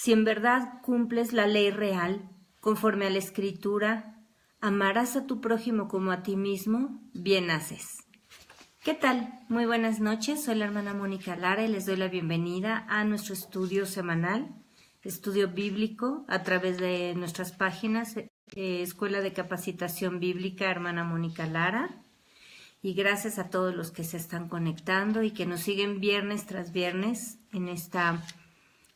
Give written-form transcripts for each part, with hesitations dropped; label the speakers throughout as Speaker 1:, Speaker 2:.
Speaker 1: Si en verdad cumples la ley real, conforme a la Escritura, amarás a tu prójimo como a ti mismo, bien haces. ¿Qué tal? Muy buenas noches, soy la hermana Mónica Lara y les doy la bienvenida a nuestro estudio semanal, estudio bíblico a través de nuestras páginas, Escuela de Capacitación Bíblica Hermana Mónica Lara. Y gracias a todos los que se están conectando y que nos siguen viernes tras viernes en esta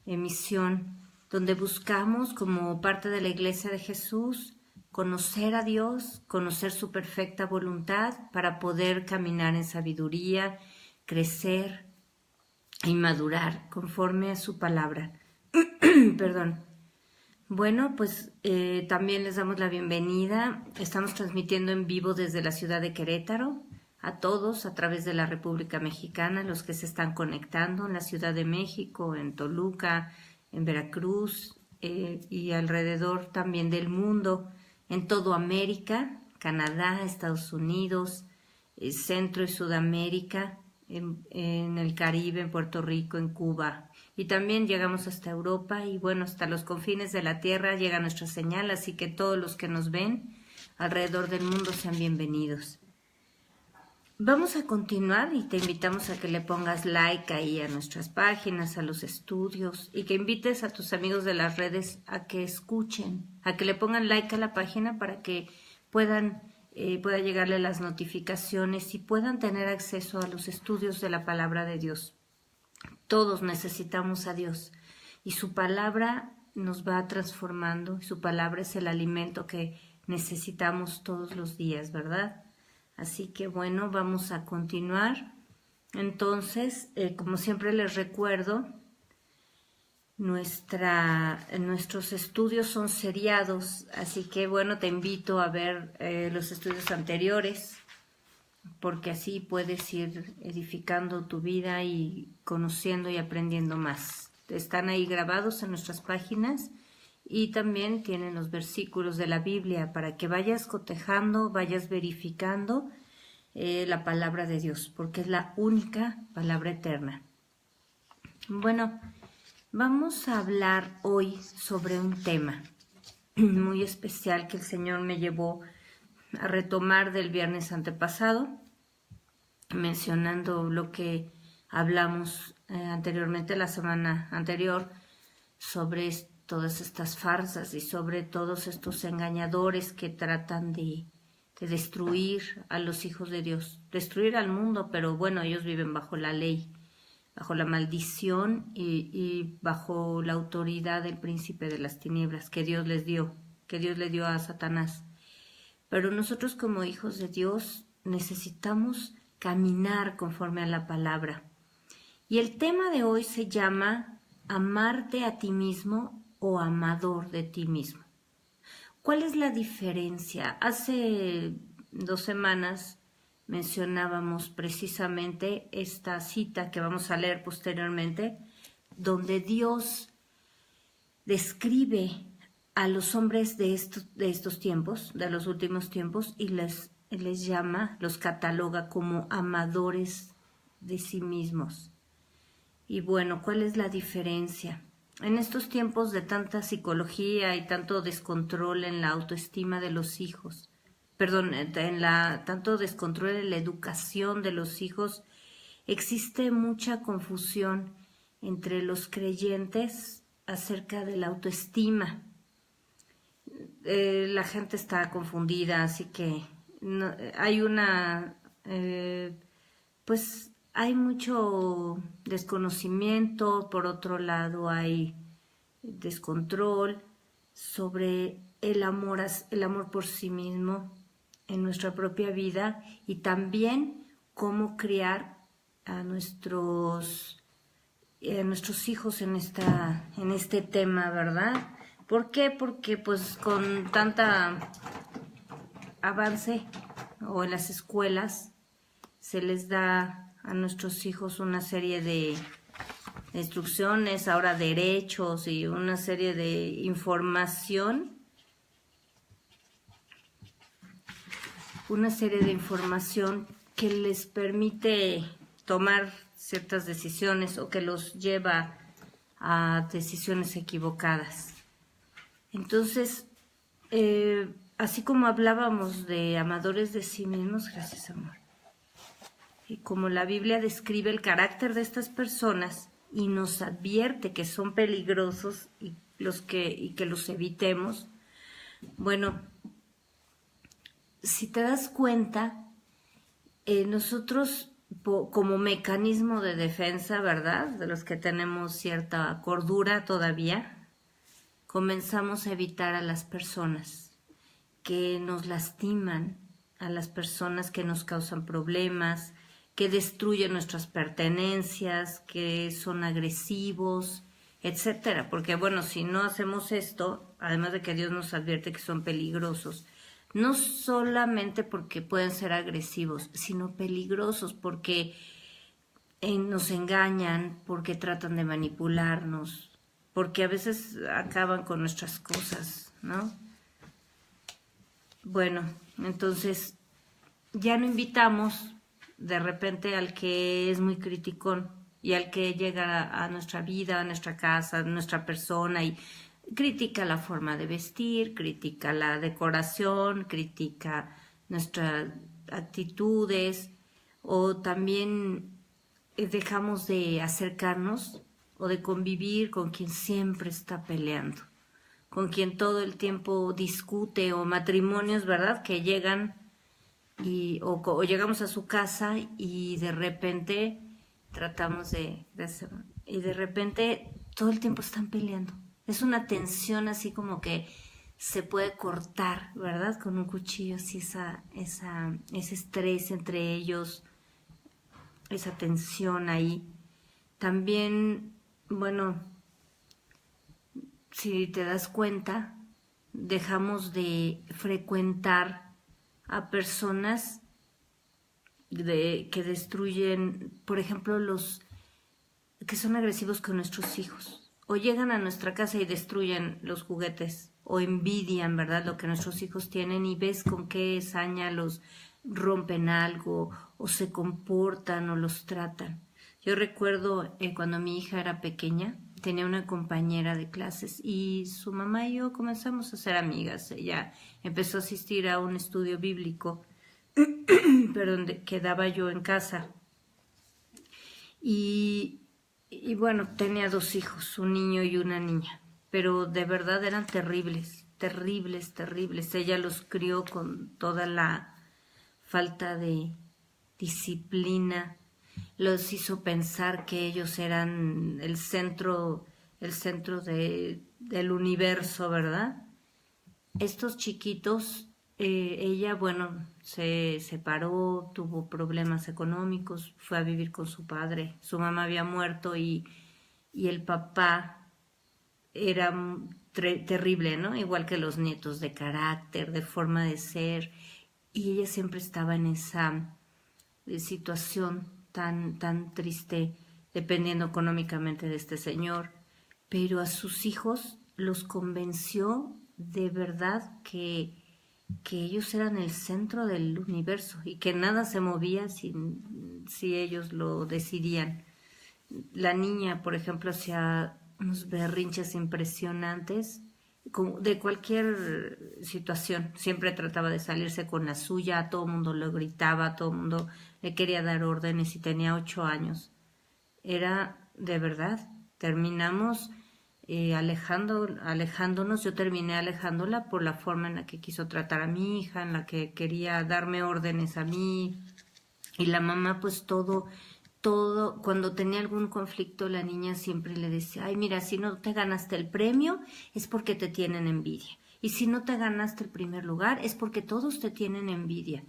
Speaker 1: emisión donde buscamos como parte de la Iglesia de Jesús conocer a Dios, conocer su perfecta voluntad para poder caminar en sabiduría, crecer y madurar conforme a su palabra. Perdón. Bueno, pues también les damos la bienvenida. Estamos transmitiendo en vivo desde la ciudad de Querétaro a todos a través de la República Mexicana, los que se están conectando en la Ciudad de México, en Toluca, en Veracruz y alrededor también del mundo, en toda América, Canadá, Estados Unidos, Centro y Sudamérica, en el Caribe, en Puerto Rico, en Cuba. Y también llegamos hasta Europa y bueno, hasta los confines de la tierra llega nuestra señal, así que todos los que nos ven alrededor del mundo sean bienvenidos. Vamos a continuar y te invitamos a que le pongas like ahí a nuestras páginas, a los estudios y que invites a tus amigos de las redes a que escuchen, a que le pongan like a la página para que pueda llegarle las notificaciones y puedan tener acceso a los estudios de la palabra de Dios. Todos necesitamos a Dios y su palabra nos va transformando, su palabra es el alimento que necesitamos todos los días, ¿verdad? Así que bueno, vamos a continuar. Entonces, como siempre les recuerdo, nuestros estudios son seriados, así que bueno, te invito a ver los estudios anteriores, porque así puedes ir edificando tu vida y conociendo y aprendiendo más. Están ahí grabados en nuestras páginas y también tienen los versículos de la Biblia para que vayas cotejando, vayas verificando la palabra de Dios, porque es la única palabra eterna. Bueno, vamos a hablar hoy sobre un tema muy especial que el Señor me llevó a retomar del viernes antepasado, mencionando lo que hablamos anteriormente, la semana anterior, sobre todas estas farsas y sobre todos estos engañadores que tratan de destruir a los hijos de Dios, destruir al mundo, pero bueno, ellos viven bajo la ley, bajo la maldición y bajo la autoridad del príncipe de las tinieblas que Dios les dio, que Dios le dio a Satanás. Pero nosotros como hijos de Dios necesitamos caminar conforme a la palabra. Y el tema de hoy se llama amarte a ti mismo o amador de ti mismo. ¿Cuál es la diferencia? Hace 2 semanas mencionábamos precisamente esta cita que vamos a leer posteriormente, donde Dios describe a los hombres de estos tiempos, de los últimos tiempos, y les llama, los cataloga como amadores de sí mismos. Y bueno, ¿cuál es la diferencia? En estos tiempos de tanta psicología y tanto descontrol en la autoestima de los hijos, tanto descontrol en la educación de los hijos, existe mucha confusión entre los creyentes acerca de la autoestima. La gente está confundida, así que hay mucho desconocimiento. Por otro lado, hay descontrol sobre el amor por sí mismo en nuestra propia vida y también cómo criar a nuestros hijos en este tema, ¿verdad? ¿Por qué? Porque pues con tanta avance o en las escuelas se les da a nuestros hijos una serie de instrucciones, ahora derechos y una serie de información que les permite tomar ciertas decisiones o que los lleva a decisiones equivocadas. Entonces, así como hablábamos de amadores de sí mismos, gracias amor, y como la Biblia describe el carácter de estas personas y nos advierte que son peligrosos y que los evitemos, bueno, si te das cuenta, nosotros como mecanismo de defensa, ¿verdad? De los que tenemos cierta cordura todavía, comenzamos a evitar a las personas que nos lastiman, a las personas que nos causan problemas, que destruyen nuestras pertenencias, que son agresivos, etcétera. Porque bueno, si no hacemos esto, además de que Dios nos advierte que son peligrosos, no solamente porque pueden ser agresivos, sino peligrosos porque nos engañan, porque tratan de manipularnos, porque a veces acaban con nuestras cosas, ¿no? Bueno, entonces ya no invitamos de repente al que es muy criticón y al que llega a nuestra vida, a nuestra casa, a nuestra persona y critica la forma de vestir, critica la decoración, critica nuestras actitudes, o también dejamos de acercarnos o de convivir con quien siempre está peleando, con quien todo el tiempo discute, o matrimonios, ¿verdad?, que llegan o llegamos a su casa y de repente tratamos y de repente todo el tiempo están peleando. Es una tensión así como que se puede cortar, ¿verdad?, con un cuchillo, así ese estrés entre ellos, esa tensión ahí. También, bueno, si te das cuenta, dejamos de frecuentar a personas que destruyen, por ejemplo, los que son agresivos con nuestros hijos, o llegan a nuestra casa y destruyen los juguetes, o envidian, ¿verdad?, lo que nuestros hijos tienen, y ves con qué saña los rompen algo, o se comportan, o los tratan. Yo recuerdo cuando mi hija era pequeña, tenía una compañera de clases y su mamá y yo comenzamos a ser amigas. Ella empezó a asistir a un estudio bíblico, perdón, que daba yo en casa. Y bueno, tenía 2 hijos, un niño y una niña, pero de verdad eran terribles, terribles, terribles. Ella los crió con toda la falta de disciplina, los hizo pensar que ellos eran el centro del universo, ¿verdad? Estos chiquitos, ella, bueno, se separó, tuvo problemas económicos, fue a vivir con su padre, su mamá había muerto y el papá era terrible, ¿no? Igual que los nietos, de carácter, de forma de ser, y ella siempre estaba en esa situación tan triste, dependiendo económicamente de este señor, pero a sus hijos los convenció de verdad que ellos eran el centro del universo y que nada se movía si ellos lo decidían. La niña, por ejemplo, hacía unos berrinches impresionantes de cualquier situación. Siempre trataba de salirse con la suya, a todo mundo lo gritaba, a todo mundo le quería dar órdenes y tenía 8 años. Era de verdad, terminamos alejándonos. Yo terminé alejándola por la forma en la que quiso tratar a mi hija, en la que quería darme órdenes a mí, y la mamá pues todo, cuando tenía algún conflicto la niña siempre le decía, ay mira, si no te ganaste el premio es porque te tienen envidia, y si no te ganaste el primer lugar es porque todos te tienen envidia.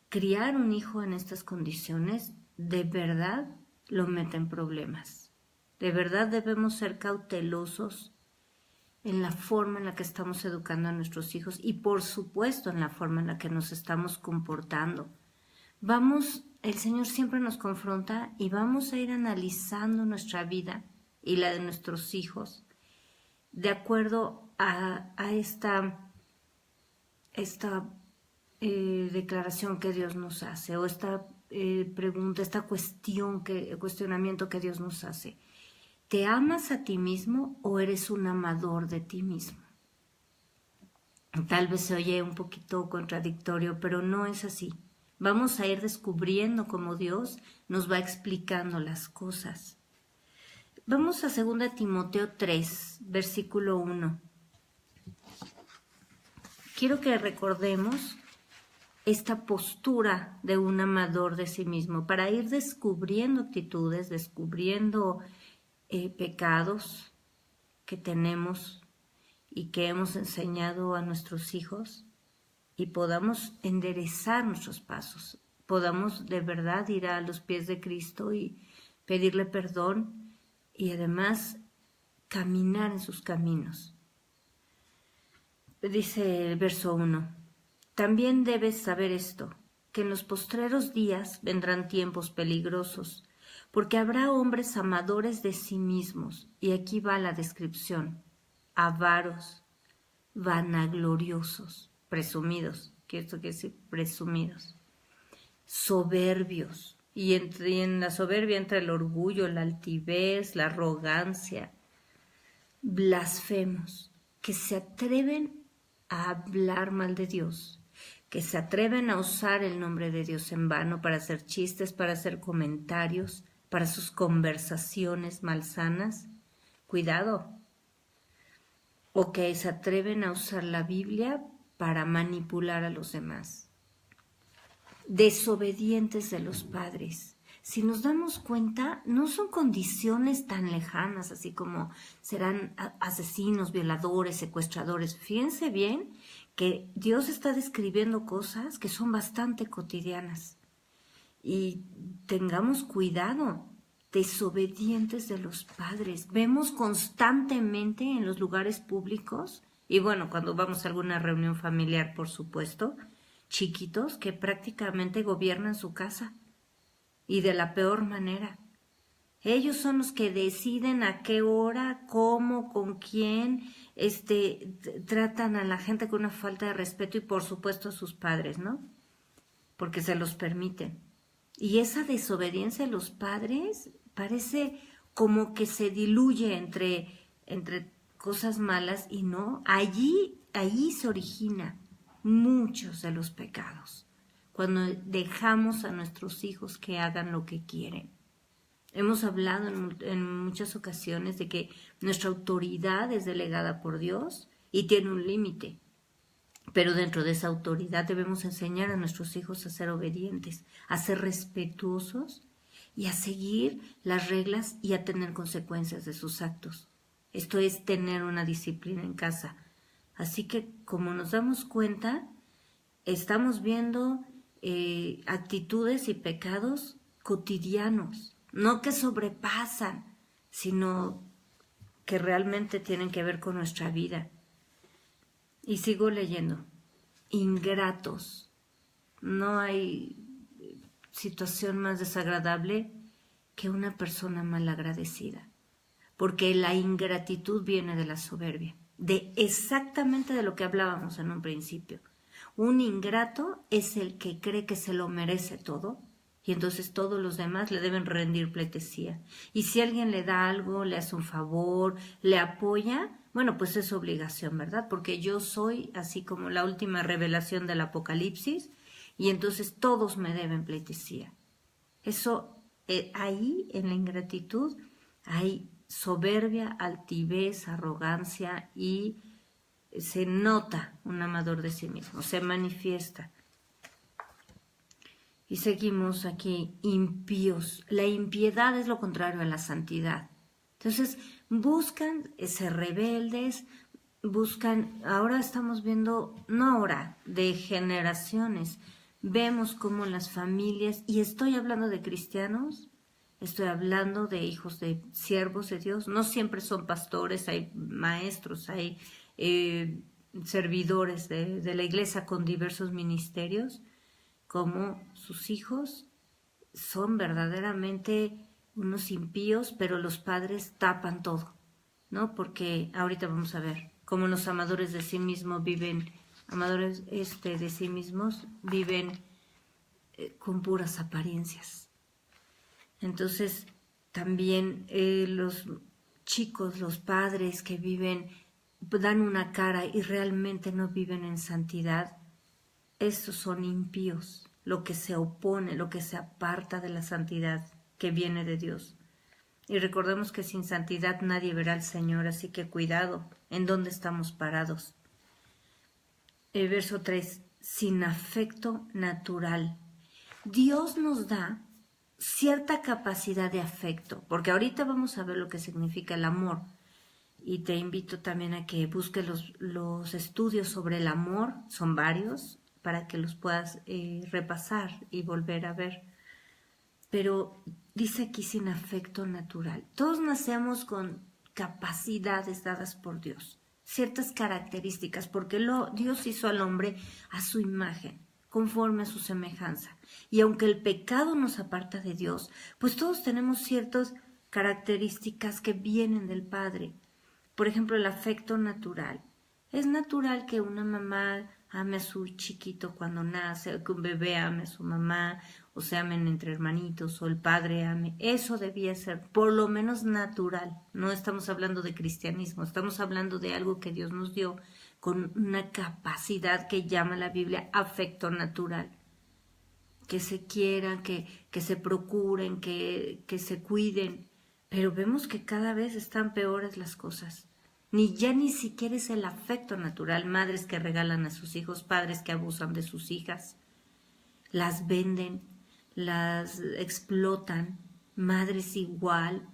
Speaker 1: Criar un hijo en estas condiciones de verdad lo mete en problemas. De verdad debemos ser cautelosos en la forma en la que estamos educando a nuestros hijos y por supuesto en la forma en la que nos estamos comportando. El Señor siempre nos confronta y vamos a ir analizando nuestra vida y la de nuestros hijos de acuerdo a esta declaración que Dios nos hace, o esta pregunta, cuestionamiento que Dios nos hace. ¿Te amas a ti mismo o eres un amador de ti mismo? Tal vez se oye un poquito contradictorio, pero no es así. Vamos a ir descubriendo cómo Dios nos va explicando las cosas. Vamos a 2 Timoteo 3, versículo 1. Quiero que recordemos esta postura de un amador de sí mismo para ir descubriendo actitudes, descubriendo pecados que tenemos y que hemos enseñado a nuestros hijos y podamos enderezar nuestros pasos, podamos de verdad ir a los pies de Cristo y pedirle perdón y además caminar en sus caminos. Dice el verso 1, también debes saber esto, que en los postreros días vendrán tiempos peligrosos, porque habrá hombres amadores de sí mismos, y aquí va la descripción, avaros, vanagloriosos, presumidos, ¿qué esto quiere decir? Presumidos, soberbios, y en la soberbia entra el orgullo, la altivez, la arrogancia, blasfemos, que se atreven a hablar mal de Dios, que se atreven a usar el nombre de Dios en vano para hacer chistes, para hacer comentarios, para sus conversaciones malsanas. Cuidado. O que se atreven a usar la Biblia para manipular a los demás. Desobedientes de los padres. Si nos damos cuenta, no son condiciones tan lejanas, así como serán asesinos, violadores, secuestradores. Fíjense bien que Dios está describiendo cosas que son bastante cotidianas. Y tengamos cuidado, desobedientes de los padres. Vemos constantemente en los lugares públicos, y bueno, cuando vamos a alguna reunión familiar, por supuesto, chiquitos que prácticamente gobiernan su casa. Y de la peor manera. Ellos son los que deciden a qué hora, cómo, con quién, tratan a la gente con una falta de respeto y por supuesto a sus padres, ¿no? Porque se los permiten. Y esa desobediencia a los padres parece como que se diluye entre cosas malas y no. Allí se origina muchos de los pecados. Cuando dejamos a nuestros hijos que hagan lo que quieren. Hemos hablado en muchas ocasiones de que nuestra autoridad es delegada por Dios y tiene un límite. Pero dentro de esa autoridad debemos enseñar a nuestros hijos a ser obedientes, a ser respetuosos y a seguir las reglas y a tener consecuencias de sus actos. Esto es tener una disciplina en casa. Así que, como nos damos cuenta, estamos viendo actitudes y pecados cotidianos, no que sobrepasan, sino que realmente tienen que ver con nuestra vida. Y sigo leyendo. Ingratos. No hay situación más desagradable que una persona malagradecida, porque la ingratitud viene de la soberbia, de exactamente de lo que hablábamos en un principio. Un ingrato es el que cree que se lo merece todo y entonces todos los demás le deben rendir pleitesía. Y si alguien le da algo, le hace un favor, le apoya, bueno, pues es obligación, ¿verdad? Porque yo soy así como la última revelación del Apocalipsis y entonces todos me deben pleitesía. Eso, ahí en la ingratitud hay soberbia, altivez, arrogancia y se nota un amador de sí mismo, se manifiesta. Y seguimos aquí, impíos. La impiedad es lo contrario a la santidad. Entonces, buscan ser rebeldes, buscan, ahora estamos viendo, no ahora, de generaciones, vemos cómo las familias, y estoy hablando de cristianos, estoy hablando de hijos de siervos de Dios, no siempre son pastores, hay maestros, hay servidores de la iglesia con diversos ministerios, como sus hijos son verdaderamente unos impíos, pero los padres tapan todo, ¿no? Porque ahorita vamos a ver cómo los amadores de sí mismos viven, de sí mismos viven con puras apariencias. Entonces, también los chicos, los padres que dan una cara y realmente no viven en santidad, estos son impíos, lo que se opone, lo que se aparta de la santidad que viene de Dios. Y recordemos que sin santidad nadie verá al Señor, así que cuidado en dónde estamos parados. El verso 3, sin afecto natural. Dios nos da cierta capacidad de afecto, porque ahorita vamos a ver lo que significa el amor. Y te invito también a que busques los estudios sobre el amor, son varios, para que los puedas repasar y volver a ver. Pero dice aquí sin afecto natural. Todos nacemos con capacidades dadas por Dios, ciertas características, porque Dios hizo al hombre a su imagen, conforme a su semejanza. Y aunque el pecado nos aparta de Dios, pues todos tenemos ciertas características que vienen del Padre. Por ejemplo, el afecto natural. Es natural que una mamá ame a su chiquito cuando nace, o que un bebé ame a su mamá, o se amen entre hermanitos, o el padre ame. Eso debía ser por lo menos natural. No estamos hablando de cristianismo, estamos hablando de algo que Dios nos dio con una capacidad que llama la Biblia afecto natural. Que se quieran, que se procuren, que se cuiden. Pero vemos que cada vez están peores las cosas. Ni siquiera es el afecto natural. Madres que regalan a sus hijos, padres que abusan de sus hijas, las venden, las explotan, madres igual,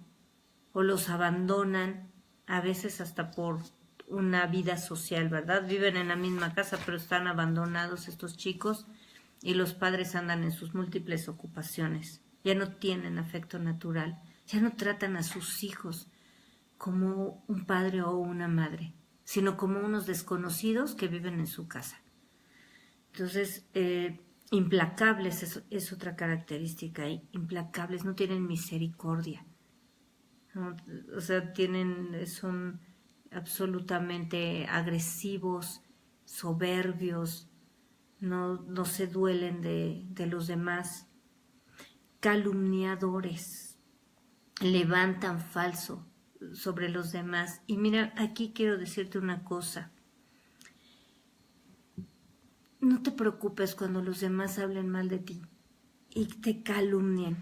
Speaker 1: o los abandonan, a veces hasta por una vida social, ¿verdad? Viven en la misma casa, pero están abandonados estos chicos y los padres andan en sus múltiples ocupaciones. Ya no tienen afecto natural, ya no tratan a sus hijos como un padre o una madre, sino como unos desconocidos que viven en su casa. Entonces, implacables es otra característica. Implacables, no tienen misericordia, ¿no? O sea, son absolutamente agresivos, soberbios, no se duelen de los demás, calumniadores, levantan falso sobre los demás. Y mira, aquí quiero decirte una cosa. No te preocupes cuando los demás hablen mal de ti y te calumnien.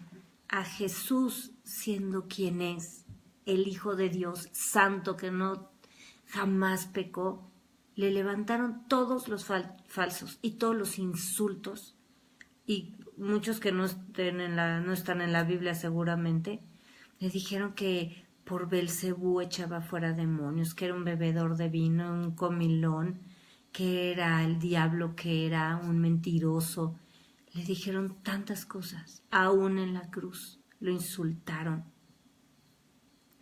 Speaker 1: A Jesús, siendo quien es, el Hijo de Dios, santo, que no jamás pecó, le levantaron todos los falsos y todos los insultos, y muchos que no están en la Biblia seguramente, le dijeron que por Belcebú echaba fuera demonios, que era un bebedor de vino, un comilón, que era el diablo, que era un mentiroso. Le dijeron tantas cosas, aún en la cruz. Lo insultaron,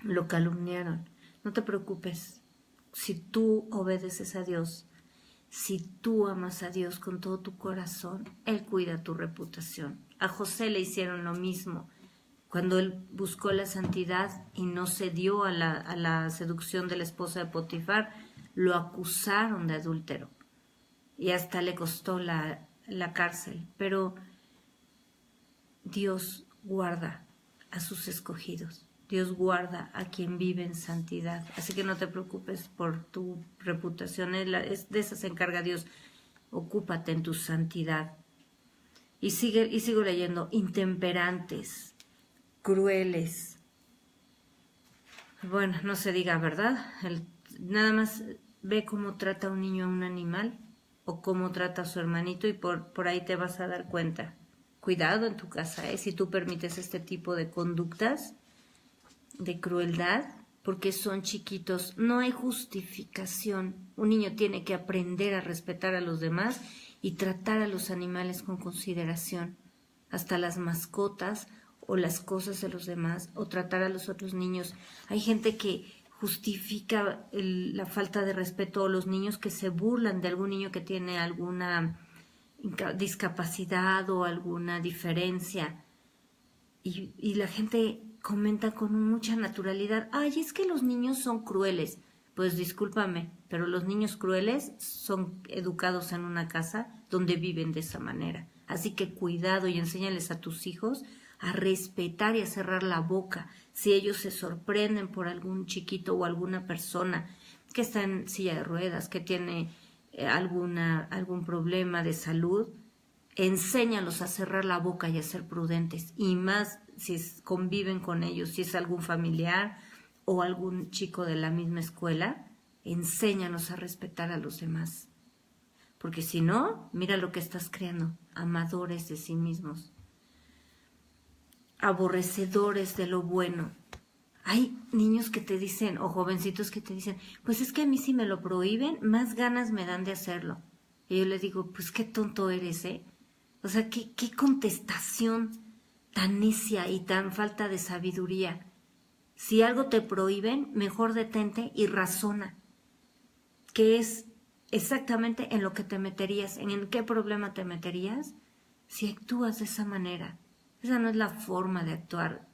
Speaker 1: lo calumniaron. No te preocupes, si tú obedeces a Dios, si tú amas a Dios con todo tu corazón, Él cuida tu reputación. A José le hicieron lo mismo. Cuando él buscó la santidad y no cedió a la seducción de la esposa de Potifar, lo acusaron de adúltero y hasta le costó la cárcel. Pero Dios guarda a sus escogidos. Dios guarda a quien vive en santidad. Así que no te preocupes por tu reputación. De esa se encarga Dios. Ocúpate en tu santidad. Y sigo leyendo. Intemperantes, crueles. Bueno, no se diga, ¿verdad? Nada más ve cómo trata a un niño a un animal o cómo trata a su hermanito y por ahí te vas a dar cuenta. Cuidado en tu casa, si tú permites este tipo de conductas de crueldad, porque son chiquitos. No hay justificación. Un niño tiene que aprender a respetar a los demás y tratar a los animales con consideración, hasta las mascotas o las cosas de los demás, o tratar a los otros niños. Hay gente que justifica la falta de respeto a los niños, que se burlan de algún niño que tiene alguna discapacidad o alguna diferencia, y la gente comenta con mucha naturalidad: ay, es que los niños son crueles. Pues discúlpame, pero los niños crueles son educados en una casa donde viven de esa manera. Así que cuidado y enséñales a tus hijos a respetar y a cerrar la boca. si ellos se sorprenden por algún chiquito o alguna persona que está en silla de ruedas, que tiene algún problema de salud, enséñalos a cerrar la boca y a ser prudentes, y más si conviven con ellos, si es algún familiar o algún chico de la misma escuela, enséñanos a respetar a los demás. Porque si no, mira lo que estás creando, amadores de sí mismos, aborrecedores de lo bueno. Hay niños que te dicen, o jovencitos que te dicen, pues es que a mí si me lo prohíben, más ganas me dan de hacerlo. Y yo le digo, pues qué tonto eres, ¿eh? O sea, qué contestación tan necia y tan falta de sabiduría. Si algo te prohíben, mejor detente y razona. ¿Qué es exactamente en lo que te meterías? ¿En qué problema te meterías si actúas de esa manera? Esa no es la forma de actuar.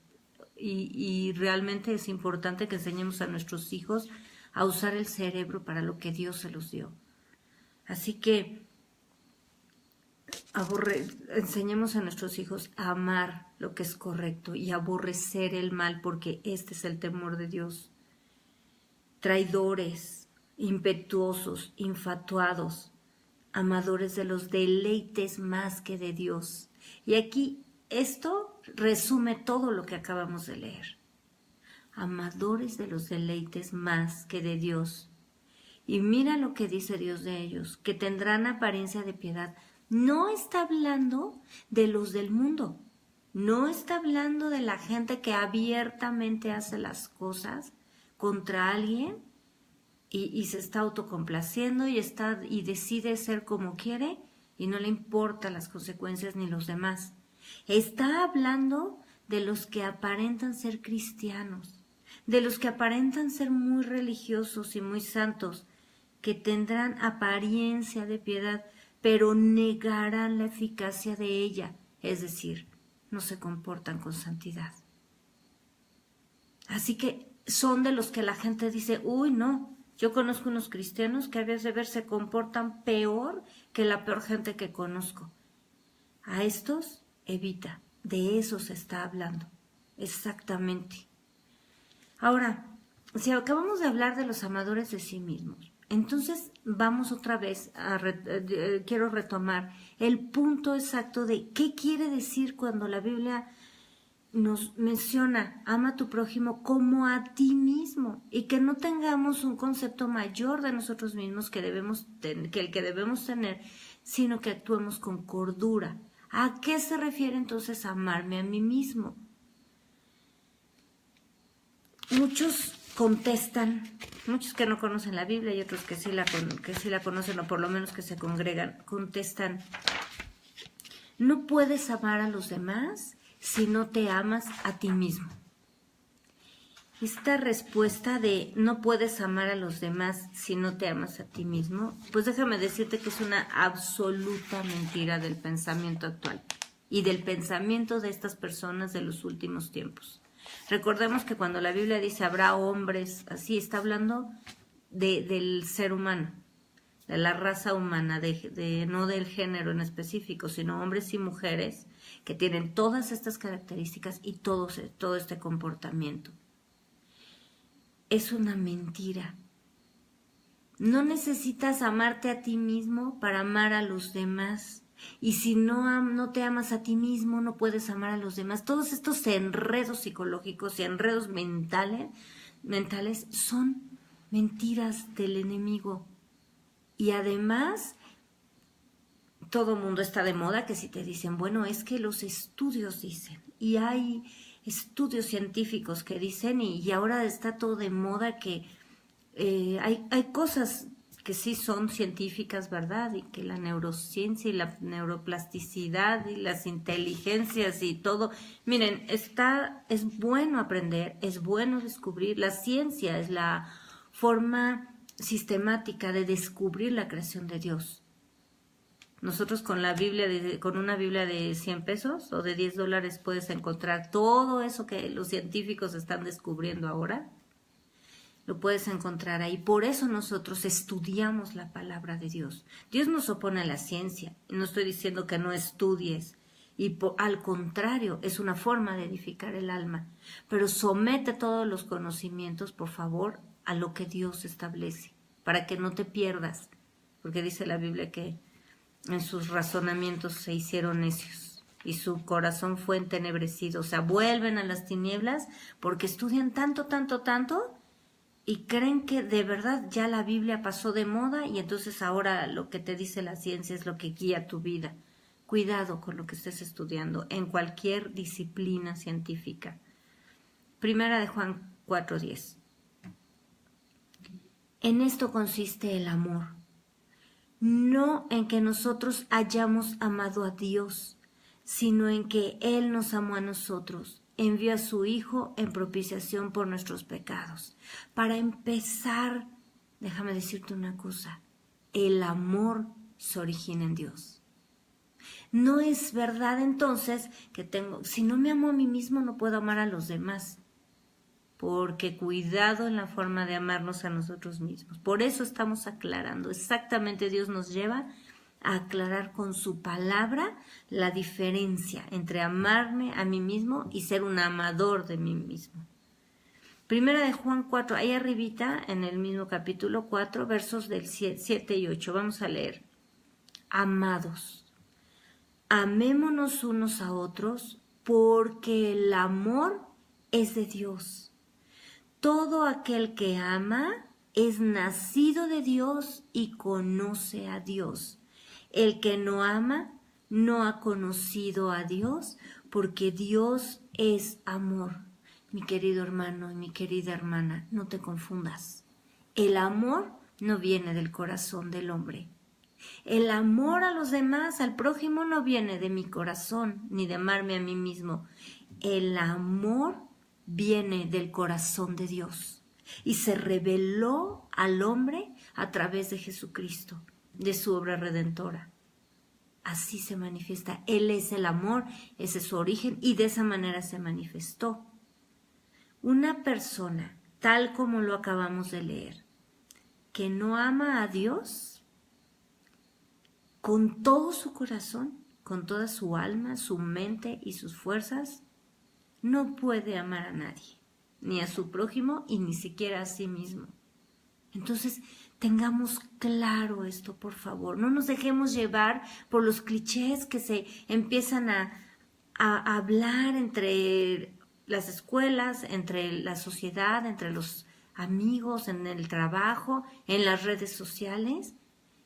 Speaker 1: Y realmente es importante que enseñemos a nuestros hijos a usar el cerebro para lo que Dios se los dio. Así que enseñemos a nuestros hijos a amar lo que es correcto y aborrecer el mal, porque este es el temor de Dios. Traidores, impetuosos, infatuados, amadores de los deleites más que de Dios. Y aquí esto resume todo lo que acabamos de leer. Amadores de los deleites más que de Dios. Y mira lo que dice Dios de ellos, que tendrán apariencia de piedad. No está hablando de los del mundo, no está hablando de la gente que abiertamente hace las cosas contra alguien y se está autocomplaciendo y decide ser como quiere y no le importan las consecuencias ni los demás. Está hablando de los que aparentan ser cristianos, de los que aparentan ser muy religiosos y muy santos, que tendrán apariencia de piedad, pero negarán la eficacia de ella, es decir, no se comportan con santidad. Así que son de los que la gente dice, uy, no, yo conozco unos cristianos que a veces de ver se comportan peor que la peor gente que conozco. A estos evita, de eso se está hablando, exactamente. Ahora, si acabamos de hablar de los amadores de sí mismos, entonces vamos otra vez quiero retomar el punto exacto de qué quiere decir cuando la Biblia nos menciona ama a tu prójimo como a ti mismo, y que no tengamos un concepto mayor de nosotros mismos que el que debemos tener, sino que actuemos con cordura. ¿A qué se refiere entonces amarme a mí mismo? Muchos contestan, muchos que no conocen la Biblia y otros que sí la conocen, o por lo menos que se congregan, contestan, no puedes amar a los demás si no te amas a ti mismo. Esta respuesta de no puedes amar a los demás si no te amas a ti mismo, pues déjame decirte que es una absoluta mentira del pensamiento actual y del pensamiento de estas personas de los últimos tiempos. Recordemos que cuando la Biblia dice habrá hombres, así está hablando del ser humano, de la raza humana, no del género en específico, sino hombres y mujeres que tienen todas estas características y todo este comportamiento. Es una mentira. No necesitas amarte a ti mismo para amar a los demás. Y si no te amas a ti mismo, no puedes amar a los demás. Todos estos enredos psicológicos y enredos mentales son mentiras del enemigo. Y además, todo mundo está de moda que si te dicen, bueno, es que los estudios dicen, y hay estudios científicos que dicen, y ahora está todo de moda que hay cosas que sí son científicas, ¿verdad? Y que la neurociencia y la neuroplasticidad y las inteligencias y todo, miren, es bueno aprender, es bueno descubrir. La ciencia es la forma sistemática de descubrir la creación de Dios. Nosotros con una Biblia de 100 pesos o de $10 puedes encontrar todo eso que los científicos están descubriendo ahora. Lo puedes encontrar ahí. Por eso nosotros estudiamos la palabra de Dios. Dios nos opone a la ciencia. No estoy diciendo que no estudies Y al contrario, es una forma de edificar el alma. Pero somete todos los conocimientos, por favor, a lo que Dios establece, para que no te pierdas, porque dice la Biblia que en sus razonamientos se hicieron necios y su corazón fue entenebrecido. O sea, vuelven a las tinieblas porque estudian tanto, y creen que de verdad ya la Biblia pasó de moda y entonces ahora lo que te dice la ciencia es lo que guía tu vida. Cuidado con lo que estés estudiando en cualquier disciplina científica. Primera de Juan 4:10. En esto consiste el amor, no en que nosotros hayamos amado a Dios, sino en que Él nos amó a nosotros, envió a su Hijo en propiciación por nuestros pecados. Para empezar, déjame decirte una cosa, el amor se origina en Dios. No es verdad entonces que si no me amo a mí mismo no puedo amar a los demás, porque cuidado en la forma de amarnos a nosotros mismos. Por eso estamos aclarando, exactamente Dios nos lleva a aclarar con su palabra la diferencia entre amarme a mí mismo y ser un amador de mí mismo. Primera de Juan 4, ahí arribita, en el mismo capítulo 4, versos del 7 y 8. Vamos a leer. Amados, amémonos unos a otros, porque el amor es de Dios. Todo aquel que ama es nacido de Dios y conoce a Dios. El que no ama no ha conocido a Dios, porque Dios es amor. Mi querido hermano y mi querida hermana, no te confundas. El amor no viene del corazón del hombre. El amor a los demás, al prójimo, no viene de mi corazón, ni de amarme a mí mismo. El amor viene del corazón de Dios y se reveló al hombre a través de Jesucristo, de su obra redentora. Así se manifiesta. Él es el amor, ese es su origen y de esa manera se manifestó. Una persona, tal como lo acabamos de leer, que no ama a Dios con todo su corazón, con toda su alma, su mente y sus fuerzas, no puede amar a nadie, ni a su prójimo y ni siquiera a sí mismo. Entonces, tengamos claro esto, por favor. No nos dejemos llevar por los clichés que se empiezan a hablar entre las escuelas, entre la sociedad, entre los amigos, en el trabajo, en las redes sociales.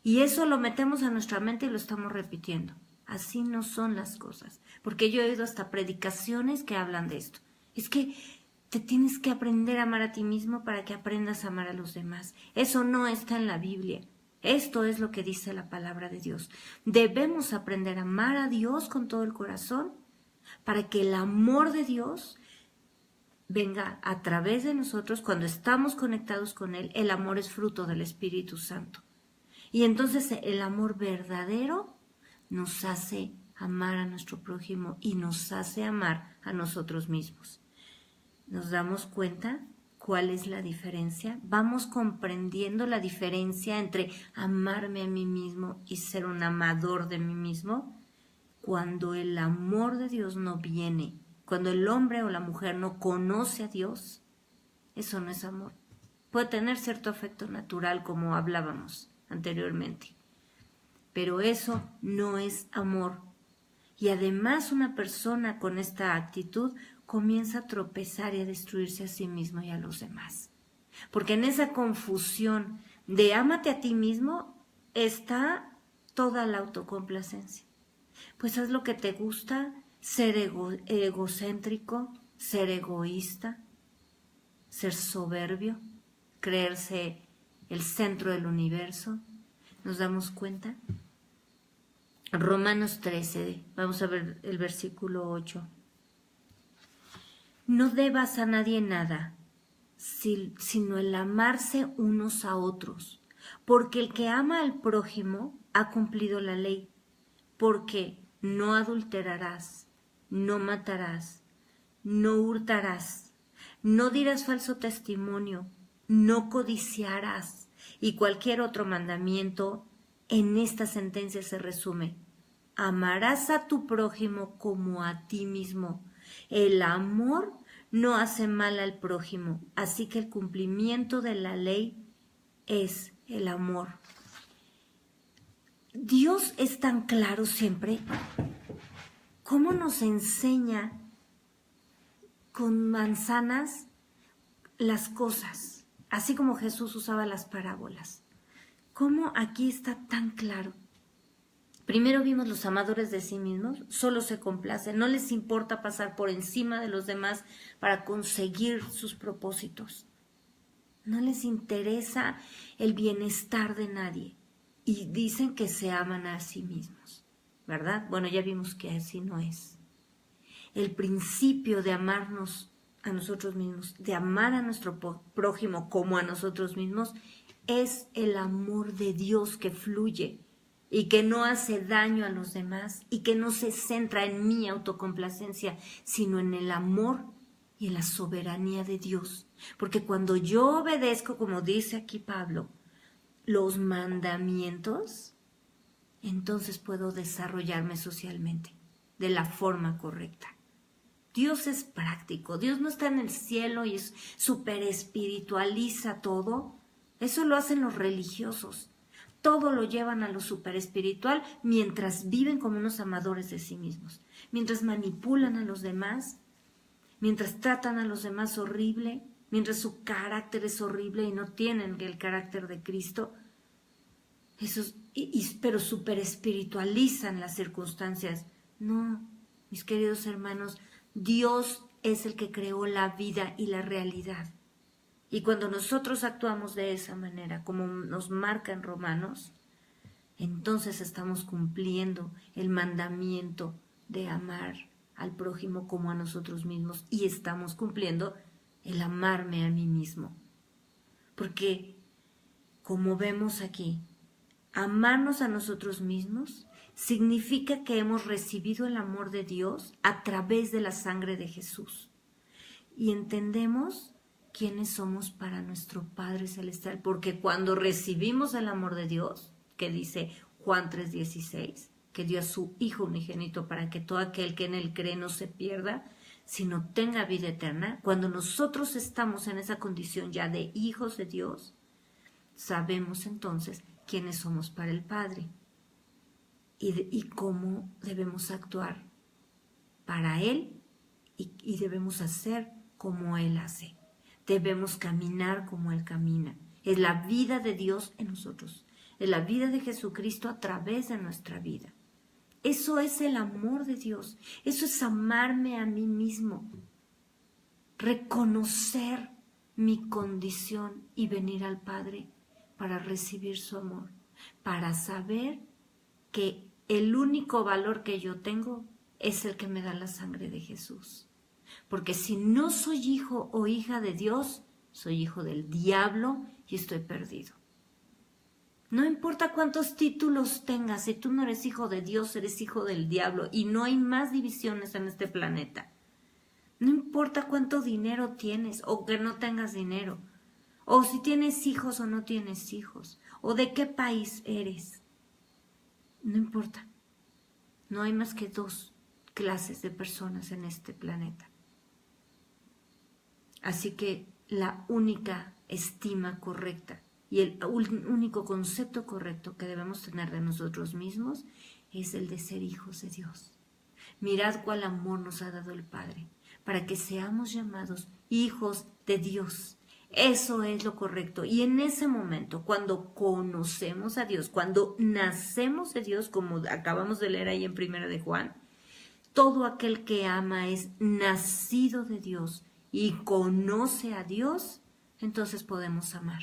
Speaker 1: Y eso lo metemos a nuestra mente y lo estamos repitiendo. Así no son las cosas. Porque yo he oído hasta predicaciones que hablan de esto. Es que te tienes que aprender a amar a ti mismo para que aprendas a amar a los demás. Eso no está en la Biblia. Esto es lo que dice la palabra de Dios. Debemos aprender a amar a Dios con todo el corazón para que el amor de Dios venga a través de nosotros. Cuando estamos conectados con Él, el amor es fruto del Espíritu Santo. Y entonces el amor verdadero nos hace amar a nuestro prójimo y nos hace amar a nosotros mismos. ¿Nos damos cuenta cuál es la diferencia? Vamos comprendiendo la diferencia entre amarme a mí mismo y ser un amador de mí mismo. Cuando el amor de Dios no viene, cuando el hombre o la mujer no conoce a Dios, eso no es amor. Puede tener cierto afecto natural, como hablábamos anteriormente, pero eso no es amor. Y además una persona con esta actitud comienza a tropezar y a destruirse a sí mismo y a los demás. Porque en esa confusión de ámate a ti mismo está toda la autocomplacencia. Pues haz lo que te gusta, ser egocéntrico, ser egoísta, ser soberbio, creerse el centro del universo. ¿Nos damos cuenta? Romanos 13, vamos a ver el versículo 8. No debas a nadie nada, sino el amarse unos a otros, porque el que ama al prójimo ha cumplido la ley, porque no adulterarás, no matarás, no hurtarás, no dirás falso testimonio, no codiciarás, y cualquier otro mandamiento en esta sentencia se resume: amarás a tu prójimo como a ti mismo. El amor no hace mal al prójimo, así que el cumplimiento de la ley es el amor. Dios es tan claro siempre. ¿Cómo nos enseña con manzanas las cosas? Así como Jesús usaba las parábolas. ¿Cómo aquí está tan claro? Primero vimos los amadores de sí mismos, solo se complacen, no les importa pasar por encima de los demás para conseguir sus propósitos. No les interesa el bienestar de nadie y dicen que se aman a sí mismos, ¿verdad? Bueno, ya vimos que así no es. El principio de amarnos a nosotros mismos, de amar a nuestro prójimo como a nosotros mismos, es el amor de Dios que fluye y que no hace daño a los demás y que no se centra en mi autocomplacencia, sino en el amor y en la soberanía de Dios. Porque cuando yo obedezco, como dice aquí Pablo, los mandamientos, entonces puedo desarrollarme socialmente de la forma correcta. Dios es práctico, Dios no está en el cielo y súper espiritualiza todo. Eso lo hacen los religiosos. Todo lo llevan a lo super espiritual mientras viven como unos amadores de sí mismos, mientras manipulan a los demás, mientras tratan a los demás horrible, mientras su carácter es horrible y no tienen el carácter de Cristo. Pero super espiritualizan las circunstancias. No, mis queridos hermanos, Dios es el que creó la vida y la realidad. Y cuando nosotros actuamos de esa manera, como nos marca en Romanos, entonces estamos cumpliendo el mandamiento de amar al prójimo como a nosotros mismos y estamos cumpliendo el amarme a mí mismo. Porque, como vemos aquí, amarnos a nosotros mismos significa que hemos recibido el amor de Dios a través de la sangre de Jesús. Y entendemos quiénes somos para nuestro Padre Celestial, porque cuando recibimos el amor de Dios, que dice Juan 3:16, que dio a su Hijo unigénito para que todo aquel que en él cree no se pierda, sino tenga vida eterna, cuando nosotros estamos en esa condición ya de hijos de Dios, sabemos entonces quiénes somos para el Padre y cómo debemos actuar para Él y debemos hacer como Él hace. Debemos caminar como Él camina. Es la vida de Dios en nosotros. Es la vida de Jesucristo a través de nuestra vida. Eso es el amor de Dios. Eso es amarme a mí mismo. Reconocer mi condición y venir al Padre para recibir su amor. Para saber que el único valor que yo tengo es el que me da la sangre de Jesús. Porque si no soy hijo o hija de Dios, soy hijo del diablo y estoy perdido. No importa cuántos títulos tengas, si tú no eres hijo de Dios, eres hijo del diablo y no hay más divisiones en este planeta. No importa cuánto dinero tienes o que no tengas dinero, o si tienes hijos o no tienes hijos, o de qué país eres. No importa. No hay más que dos clases de personas en este planeta. Así que la única estima correcta y el único concepto correcto que debemos tener de nosotros mismos es el de ser hijos de Dios. Mirad cuál amor nos ha dado el Padre, para que seamos llamados hijos de Dios. Eso es lo correcto. Y en ese momento, cuando conocemos a Dios, cuando nacemos de Dios, como acabamos de leer ahí en 1 de Juan, todo aquel que ama es nacido de Dios y conoce a Dios, entonces podemos amar.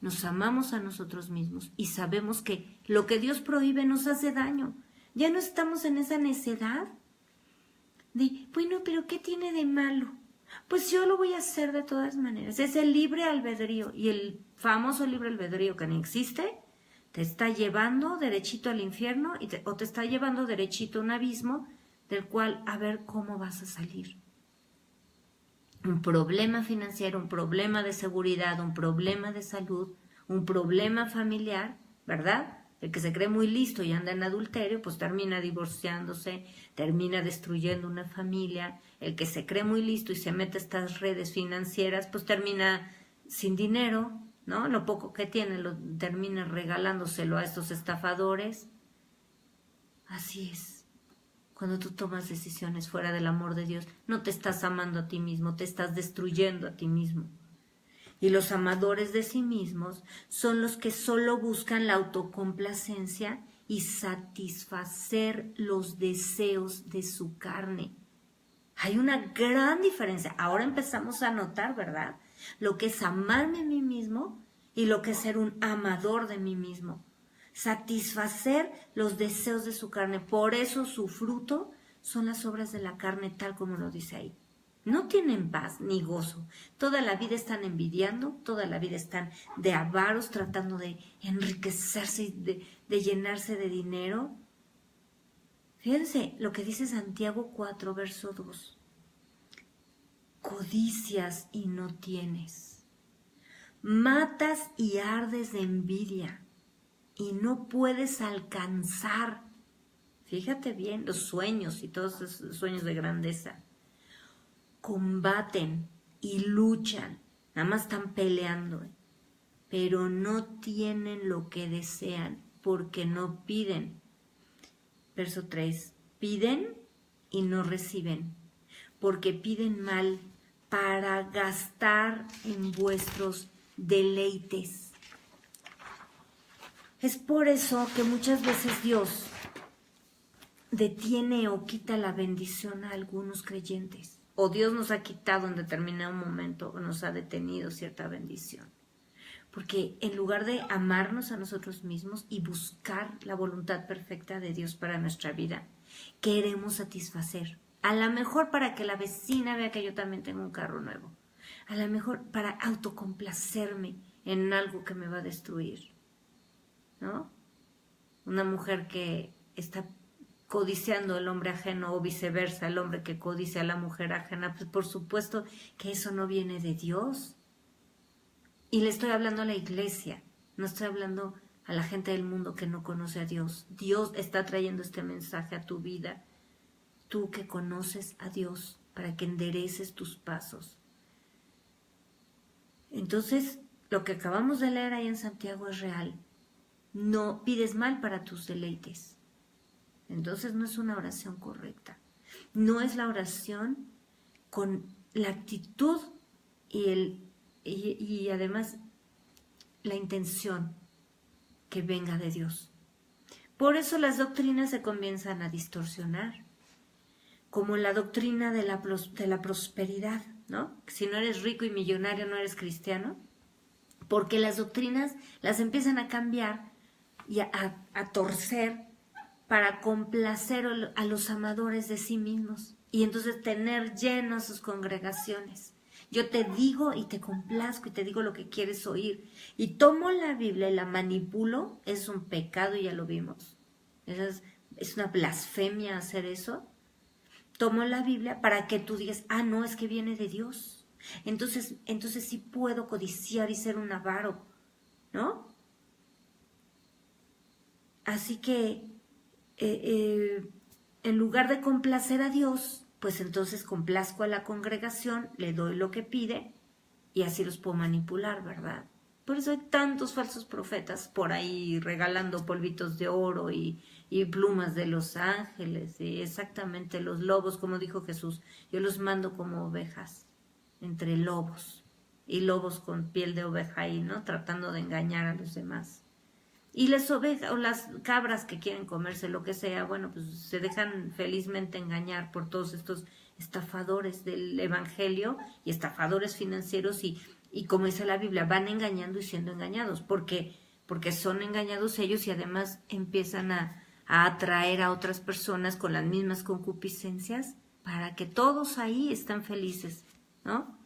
Speaker 1: Nos amamos a nosotros mismos y sabemos que lo que Dios prohíbe nos hace daño. Ya no estamos en esa necedad de, bueno, pero ¿qué tiene de malo? Pues yo lo voy a hacer de todas maneras. Es el libre albedrío. Y el famoso libre albedrío que no existe, te está llevando derechito al infierno o te está llevando derechito a un abismo del cual a ver cómo vas a salir. Un problema financiero, un problema de seguridad, un problema de salud, un problema familiar, ¿verdad? El que se cree muy listo y anda en adulterio, pues termina divorciándose, termina destruyendo una familia. El que se cree muy listo y se mete a estas redes financieras, pues termina sin dinero, ¿no? Lo poco que tiene lo termina regalándoselo a estos estafadores. Así es. Cuando tú tomas decisiones fuera del amor de Dios, no te estás amando a ti mismo, te estás destruyendo a ti mismo. Y los amadores de sí mismos son los que solo buscan la autocomplacencia y satisfacer los deseos de su carne. Hay una gran diferencia. Ahora empezamos a notar, ¿verdad? Lo que es amarme a mí mismo y lo que es ser un amador de mí mismo. Satisfacer los deseos de su carne. Por eso su fruto son las obras de la carne, tal como lo dice ahí. No tienen paz ni gozo. Toda la vida están envidiando, toda la vida están de avaros, tratando de enriquecerse y de llenarse de dinero. Fíjense lo que dice Santiago 4, verso 2. Codicias y no tienes. Matas y ardes de envidia y no puedes alcanzar. Fíjate bien, los sueños y todos esos sueños de grandeza. Combaten y luchan, nada más están peleando, pero no tienen lo que desean porque no piden. Verso 3, piden y no reciben, porque piden mal para gastar en vuestros deleites. Es por eso que muchas veces Dios detiene o quita la bendición a algunos creyentes. O Dios nos ha quitado en determinado momento o nos ha detenido cierta bendición. Porque en lugar de amarnos a nosotros mismos y buscar la voluntad perfecta de Dios para nuestra vida, queremos satisfacer. A lo mejor para que la vecina vea que yo también tengo un carro nuevo. A lo mejor para autocomplacerme en algo que me va a destruir. ¿No? Una mujer que está codiciando el hombre ajeno o viceversa, el hombre que codicia a la mujer ajena, pues por supuesto que eso no viene de Dios. Y le estoy hablando a la iglesia, no estoy hablando a la gente del mundo que no conoce a Dios. Dios está trayendo este mensaje a tu vida, tú que conoces a Dios, para que endereces tus pasos. Entonces, lo que acabamos de leer ahí en Santiago es real. No pides mal para tus deleites. Entonces no es una oración correcta. No es la oración con la actitud y además la intención que venga de Dios. Por eso las doctrinas se comienzan a distorsionar, como la doctrina de la prosperidad, ¿no? Si no eres rico y millonario no eres cristiano, porque las doctrinas las empiezan a cambiar y a torcer para complacer a los amadores de sí mismos y entonces tener llenos sus congregaciones. Yo te digo y te complazco y te digo lo que quieres oír. Y tomo la Biblia y la manipulo, es un pecado y ya lo vimos. Es una blasfemia hacer eso. Tomo la Biblia para que tú digas, no, es que viene de Dios. Entonces sí puedo codiciar y ser un avaro, ¿no? Así que en lugar de complacer a Dios, pues entonces complazco a la congregación, le doy lo que pide y así los puedo manipular, ¿verdad? Por eso hay tantos falsos profetas por ahí regalando polvitos de oro y plumas de los ángeles, y exactamente los lobos, como dijo Jesús, yo los mando como ovejas entre lobos, y lobos con piel de oveja ahí, ¿no? Tratando de engañar a los demás. Y las ovejas o las cabras que quieren comerse lo que sea, bueno, pues se dejan felizmente engañar por todos estos estafadores del evangelio y estafadores financieros y como dice la Biblia, van engañando y siendo engañados, porque son engañados ellos y además empiezan a atraer a otras personas con las mismas concupiscencias para que todos ahí estén felices, ¿no?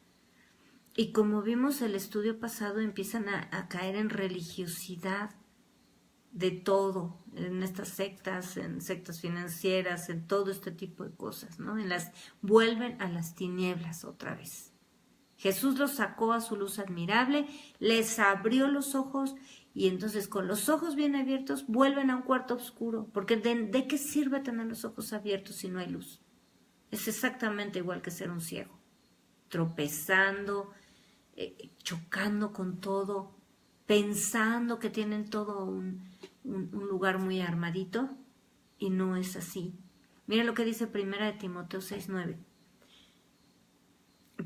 Speaker 1: Y como vimos el estudio pasado, empiezan a caer en religiosidad de todo, en estas sectas, en sectas financieras, en todo este tipo de cosas, ¿no? Vuelven a las tinieblas otra vez. Jesús los sacó a su luz admirable, les abrió los ojos y entonces con los ojos bien abiertos vuelven a un cuarto oscuro, porque ¿de qué sirve tener los ojos abiertos si no hay luz? Es exactamente igual que ser un ciego, tropezando, chocando con todo, pensando que tienen todo un lugar muy armadito, y no es así. Mira lo que dice 1 Timoteo 6:9.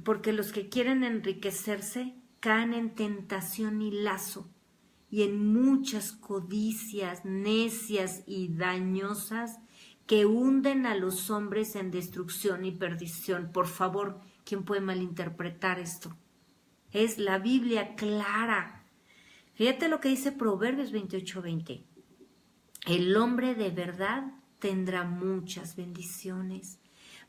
Speaker 1: Porque los que quieren enriquecerse caen en tentación y lazo, y en muchas codicias necias y dañosas que hunden a los hombres en destrucción y perdición. Por favor, ¿quién puede malinterpretar esto? Es la Biblia clara. Fíjate lo que dice Proverbios 28:20. El hombre de verdad tendrá muchas bendiciones,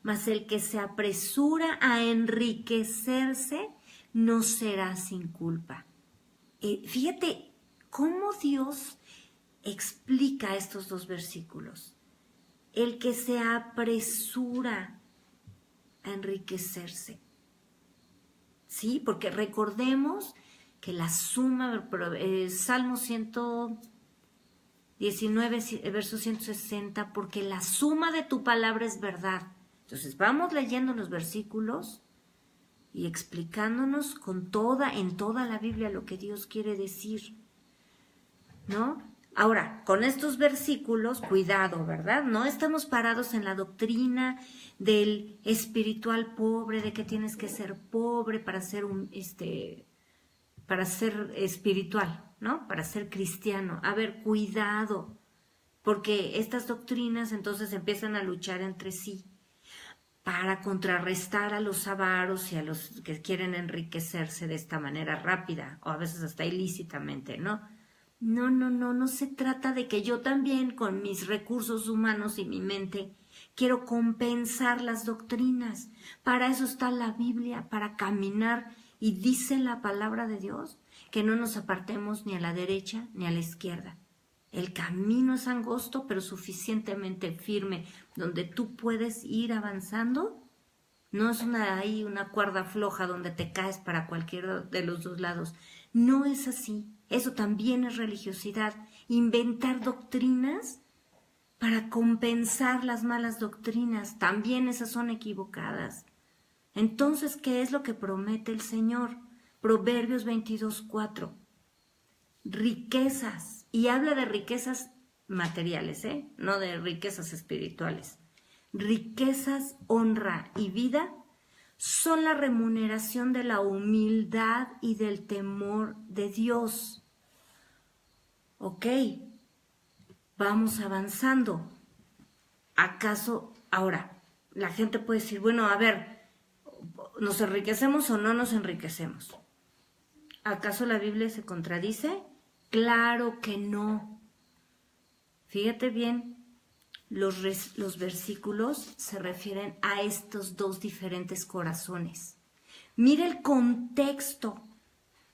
Speaker 1: mas el que se apresura a enriquecerse no será sin culpa. Fíjate cómo Dios explica estos dos versículos. El que se apresura a enriquecerse. Sí, porque recordemos que la suma, Salmo 119, verso 160, porque la suma de tu palabra es verdad. Entonces vamos leyendo los versículos y explicándonos en toda la Biblia lo que Dios quiere decir, ¿no? Ahora, con estos versículos, cuidado, ¿verdad? No estamos parados en la doctrina del espiritual pobre, de que tienes que ser pobre para ser para ser espiritual, ¿no? Para ser cristiano. A ver, cuidado, porque estas doctrinas entonces empiezan a luchar entre sí para contrarrestar a los avaros y a los que quieren enriquecerse de esta manera rápida o a veces hasta ilícitamente, ¿no? No se trata de que yo también con mis recursos humanos y mi mente quiero compensar las doctrinas. Para eso está la Biblia, para caminar, y dice la palabra de Dios que no nos apartemos ni a la derecha ni a la izquierda. El camino es angosto, pero suficientemente firme, donde tú puedes ir avanzando. No es una cuerda floja donde te caes para cualquiera de los dos lados. No es así. Eso también es religiosidad. Inventar doctrinas para compensar las malas doctrinas. También esas son equivocadas. Entonces, ¿qué es lo que promete el Señor? Proverbios 22:4. Riquezas. Y habla de riquezas materiales, no de riquezas espirituales. Riquezas, honra y vida son la remuneración de la humildad y del temor de Dios. Ok, vamos avanzando. ¿Acaso ahora la gente puede decir, bueno, a ver, ¿nos enriquecemos o no nos enriquecemos? ¿Acaso la Biblia se contradice? Claro que no. Fíjate bien, los versículos se refieren a estos dos diferentes corazones. Mira el contexto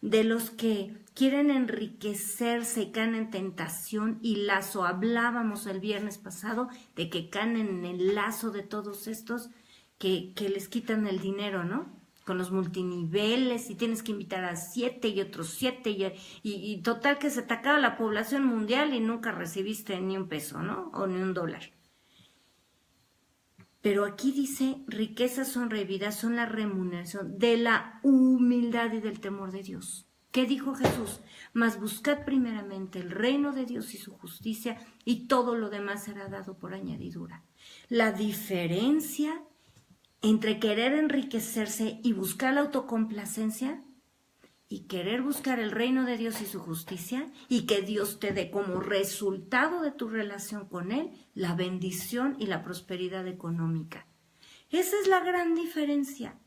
Speaker 1: de los que quieren enriquecerse y caen en tentación y lazo. Hablábamos el viernes pasado de que caen en el lazo de todos estos que les quitan el dinero, ¿no? Con los multiniveles y tienes que invitar a 7 y otros 7 y total que se te acaba la población mundial y nunca recibiste ni un peso, ¿no? O ni un dólar. Pero aquí dice, riquezas, honra y vida son la remuneración de la humildad y del temor de Dios. ¿Qué dijo Jesús? Mas buscad primeramente el reino de Dios y su justicia y todo lo demás será dado por añadidura. La diferencia entre querer enriquecerse y buscar la autocomplacencia y querer buscar el reino de Dios y su justicia y que Dios te dé como resultado de tu relación con Él la bendición y la prosperidad económica. Esa es la gran diferencia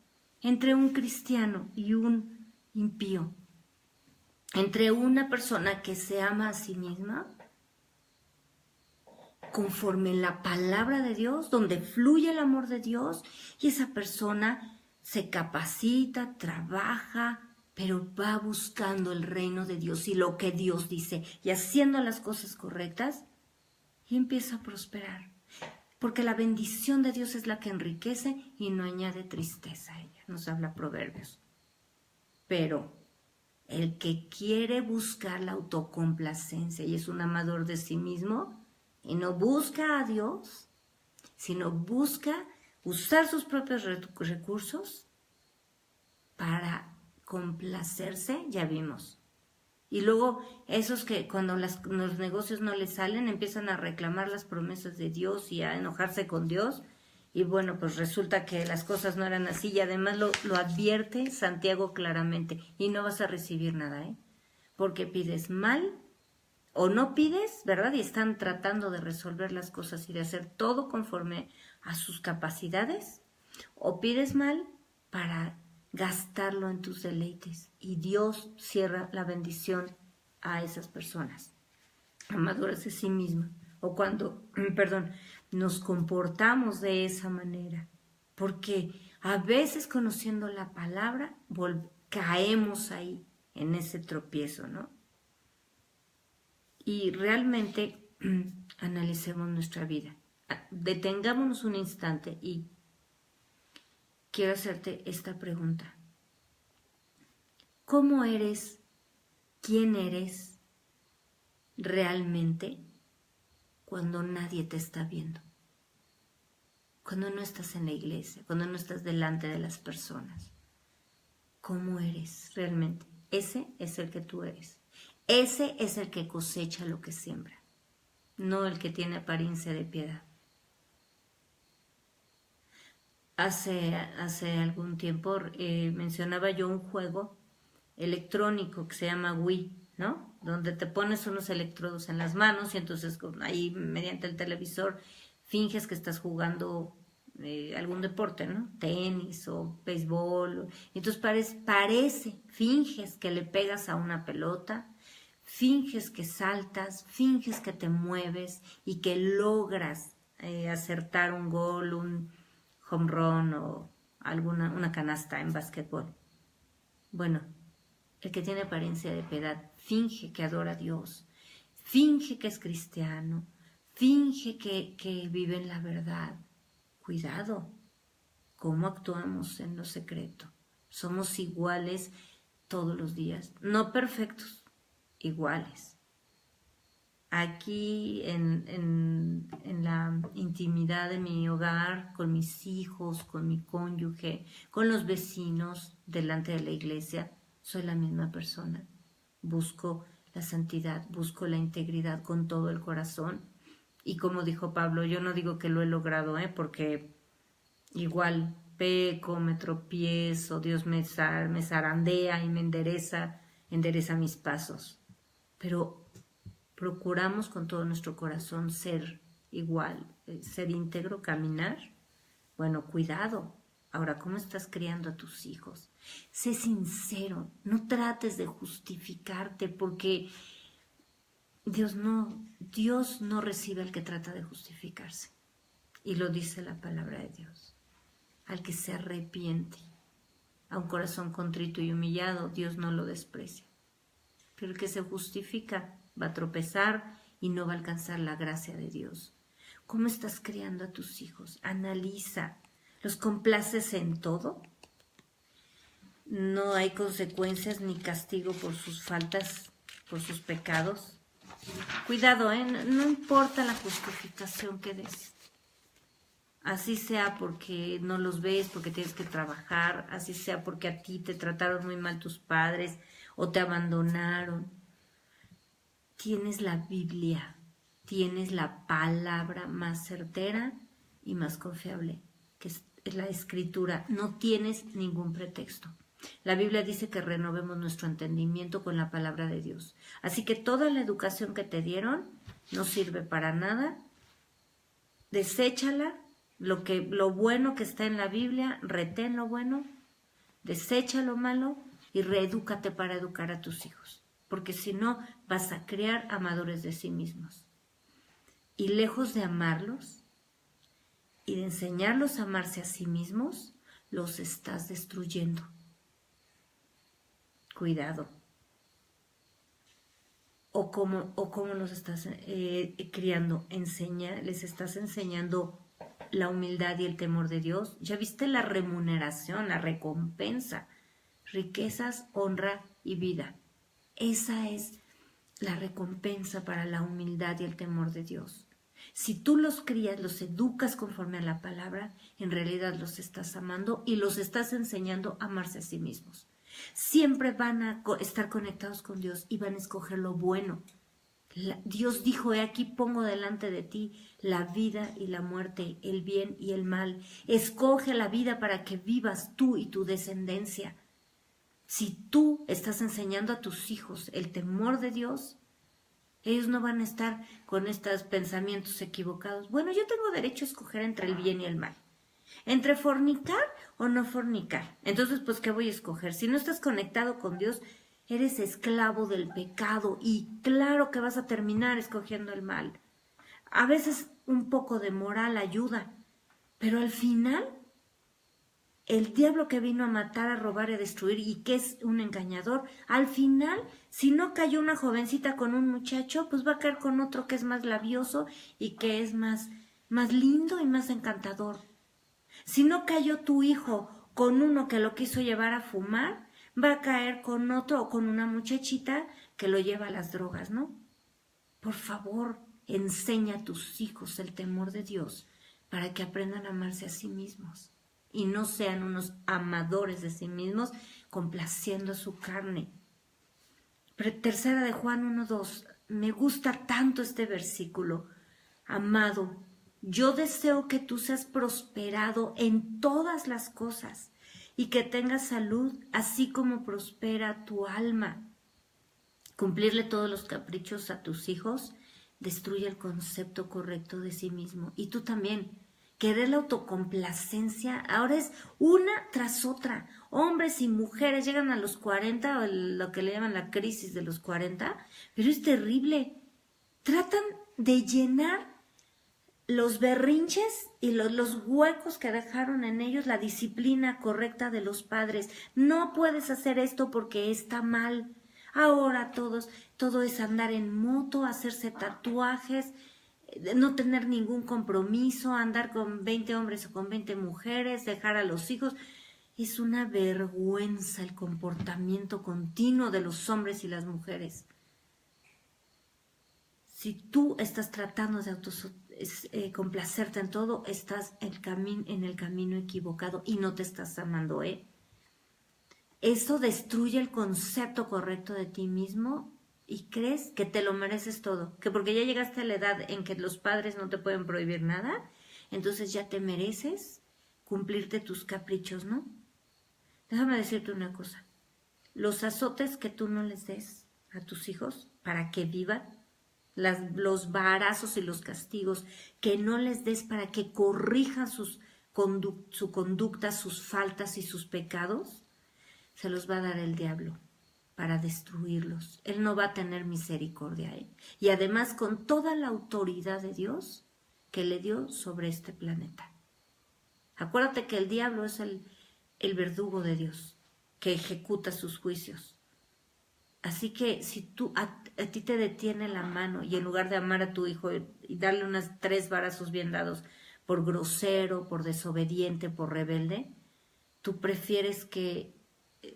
Speaker 1: entre un cristiano y un impío. Entre una persona que se ama a sí misma conforme la palabra de Dios, donde fluye el amor de Dios, y esa persona se capacita, trabaja, pero va buscando el reino de Dios y lo que Dios dice, y haciendo las cosas correctas, y empieza a prosperar. Porque la bendición de Dios es la que enriquece y no añade tristeza a ella, nos habla Proverbios. Pero El que quiere buscar la autocomplacencia y es un amador de sí mismo y no busca a Dios, sino busca usar sus propios recursos para complacerse, ya vimos. Y luego esos que cuando los negocios no les salen empiezan a reclamar las promesas de Dios y a enojarse con Dios. Y bueno, pues resulta que las cosas no eran así y además lo advierte Santiago claramente. Y no vas a recibir nada, porque pides mal o no pides, ¿verdad? Y están tratando de resolver las cosas y de hacer todo conforme a sus capacidades. O pides mal para gastarlo en tus deleites y Dios cierra la bendición a esas personas amadoras de sí misma o cuando, nos comportamos de esa manera, porque a veces conociendo la palabra caemos ahí en ese tropiezo, ¿no? Y realmente analicemos nuestra vida, detengámonos un instante y quiero hacerte esta pregunta. ¿Cómo eres? ¿Quién eres realmente cuando nadie te está viendo? Cuando no estás en la iglesia, cuando no estás delante de las personas. ¿Cómo eres realmente? Ese es el que tú eres. Ese es el que cosecha lo que siembra, no el que tiene apariencia de piedad. Hace algún tiempo mencionaba yo un juego electrónico que se llama Wii, ¿no? Donde te pones unos electrodos en las manos y entonces ahí mediante el televisor finges que estás jugando algún deporte, ¿no? Tenis o béisbol. Entonces finges que le pegas a una pelota, finges que saltas, finges que te mueves y que logras acertar un gol, un home run o una canasta en básquetbol. Bueno, el que tiene apariencia de piedad finge que adora a Dios, finge que es cristiano, finge que vive en la verdad. Cuidado, ¿cómo actuamos en lo secreto? Somos iguales todos los días, no perfectos, iguales. Aquí en la intimidad de mi hogar, con mis hijos, con mi cónyuge, con los vecinos, delante de la iglesia, soy la misma persona. Busco la santidad, busco la integridad con todo el corazón. Y como dijo Pablo, yo no digo que lo he logrado, porque igual peco, me tropiezo, Dios me zarandea y me endereza mis pasos. Pero procuramos con todo nuestro corazón ser igual, ser íntegro, caminar. Bueno, cuidado. Ahora, ¿cómo estás criando a tus hijos? Sé sincero, no trates de justificarte porque Dios no recibe al que trata de justificarse. Y lo dice la palabra de Dios. Al que se arrepiente, a un corazón contrito y humillado, Dios no lo desprecia. Pero el que se justifica va a tropezar y no va a alcanzar la gracia de Dios. ¿Cómo estás criando a tus hijos? Analiza. ¿Los complaces en todo? No hay consecuencias ni castigo por sus faltas, por sus pecados. Cuidado, no importa la justificación que des. Así sea porque no los ves, porque tienes que trabajar, así sea porque a ti te trataron muy mal tus padres o te abandonaron. Tienes la Biblia, tienes la palabra más certera y más confiable, que es la Escritura. No tienes ningún pretexto. La Biblia dice que renovemos nuestro entendimiento con la palabra de Dios. Así que toda la educación que te dieron no sirve para nada. Deséchala. Lo bueno que está en la Biblia, retén lo bueno, desecha lo malo y reedúcate para educar a tus hijos. Porque si no, vas a crear amadores de sí mismos. Y lejos de amarlos y de enseñarlos a amarse a sí mismos, los estás destruyendo. Cuidado. O cómo los estás criando. Les estás enseñando la humildad y el temor de Dios. ¿Ya viste la remuneración, la recompensa? Riquezas, honra y vida. Esa es la recompensa para la humildad y el temor de Dios. Si tú los crías, los educas conforme a la palabra, en realidad los estás amando y los estás enseñando a amarse a sí mismos. Siempre van a estar conectados con Dios y van a escoger lo bueno. Dios dijo, he aquí pongo delante de ti la vida y la muerte, el bien y el mal. Escoge la vida para que vivas tú y tu descendencia. Si tú estás enseñando a tus hijos el temor de Dios, ellos no van a estar con estos pensamientos equivocados. Bueno, yo tengo derecho a escoger entre el bien y el mal. Entre fornicar o no fornicar. Entonces, pues, ¿qué voy a escoger? Si no estás conectado con Dios, eres esclavo del pecado y claro que vas a terminar escogiendo el mal. A veces un poco de moral ayuda, pero al final el diablo que vino a matar, a robar y a destruir y que es un engañador, al final, si no cayó una jovencita con un muchacho, pues va a caer con otro que es más labioso y que es más lindo y más encantador. Si no cayó tu hijo con uno que lo quiso llevar a fumar, va a caer con otro o con una muchachita que lo lleva a las drogas, ¿no? Por favor, enseña a tus hijos el temor de Dios para que aprendan a amarse a sí mismos y no sean unos amadores de sí mismos complaciendo a su carne. Tercera de Juan 1:2. Me gusta tanto este versículo. Amado, yo deseo que tú seas prosperado en todas las cosas y que tengas salud, así como prospera tu alma. Cumplirle todos los caprichos a tus hijos destruye el concepto correcto de sí mismo. Y tú también. Querer la autocomplacencia ahora es una tras otra. Hombres y mujeres llegan a los 40, o lo que le llaman la crisis de los 40, pero es terrible. Tratan de llenar los berrinches y los huecos que dejaron en ellos la disciplina correcta de los padres. No puedes hacer esto porque está mal. Ahora todo es andar en moto, hacerse tatuajes, no tener ningún compromiso, andar con 20 hombres o con 20 mujeres, dejar a los hijos. Es una vergüenza el comportamiento continuo de los hombres y las mujeres. Si tú estás tratando de complacerte en todo, estás en el camino equivocado y no te estás amando, ¿eh? Eso destruye el concepto correcto de ti mismo y crees que te lo mereces todo, que porque ya llegaste a la edad en que los padres no te pueden prohibir nada, entonces ya te mereces cumplirte tus caprichos, ¿no? Déjame decirte una cosa, los azotes que tú no les des a tus hijos para que vivan, los varazos y los castigos que no les des para que corrijan su conducta, sus faltas y sus pecados, se los va a dar el diablo para destruirlos. Él no va a tener misericordia, ¿eh? Y además con toda la autoridad de Dios que le dio sobre este planeta. Acuérdate que el diablo es el verdugo de Dios, que ejecuta sus juicios. Así que si a ti te detiene la mano y en lugar de amar a tu hijo y darle unas 3 varazos bien dados por grosero, por desobediente, por rebelde, tú prefieres que